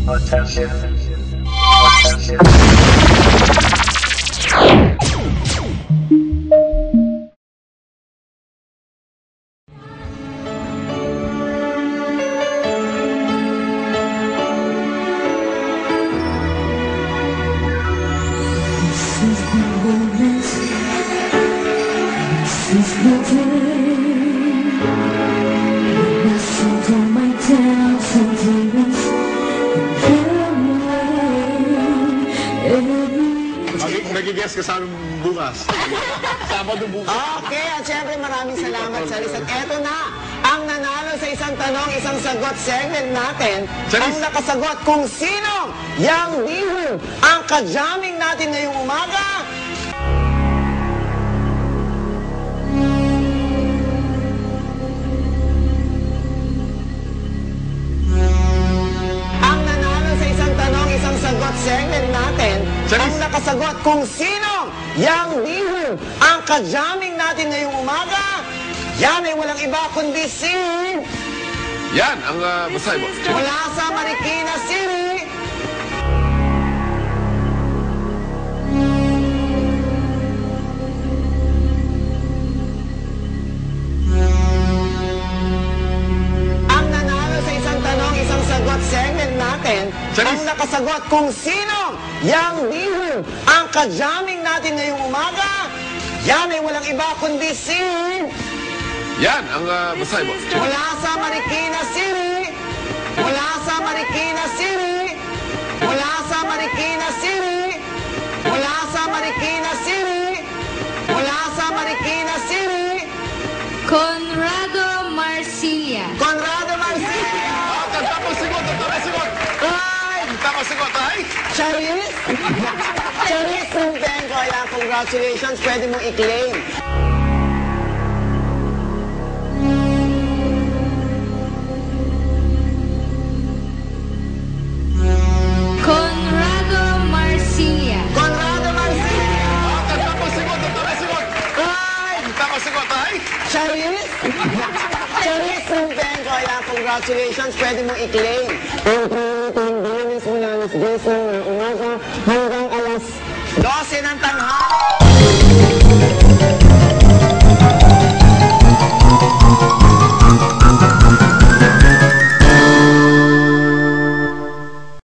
Attention. Attention. Nag-guess ka sa amin bukas. Sabado bukas. Okay, at syempre maraming salamat sa At eto na, ang nanalo sa isang tanong, isang sagot segment natin. Ang nakasagot kung sino yang bihon ang kajaming natin ngayong umaga. Ang nanalo sa isang tanong, isang sagot segment natin. Ang nakasagot kung sino yang bihon ang kajaming natin ngayong umaga. Yan ay walang iba kundi si... Yan, ang basahin mo. Mula sa Marikina City. Ang nanalo sa isang tanong, isang sagot segment natin. Ang nakasagot kung sino yang bihon ang kajaming natin ngayong umaga. Yan ay walang iba kundi si... Yan, ang basahin mo. Mula sa Marikina City. Mula sa Marikina City. Mula sa Marikina City. Mula sa Marikina City. Mula sa Marikina City. Conrado Marcilia. Conrado Marcilia. Tapos sigot, tapos sigot. Ay! Tapos sigot, ay? Charis? Charis Rumbengo. Ayan, congratulations. Pwede mong i-claim. Conrado Marcilia. Conrado Marcilia. Tapos sigot, tapos sigot. Ay! Tapos sigot, ay? Charis? Charis Rumbengo. Ayan, congratulations. Pwede mong i-claim. Ang pangalan mo na mas Jason na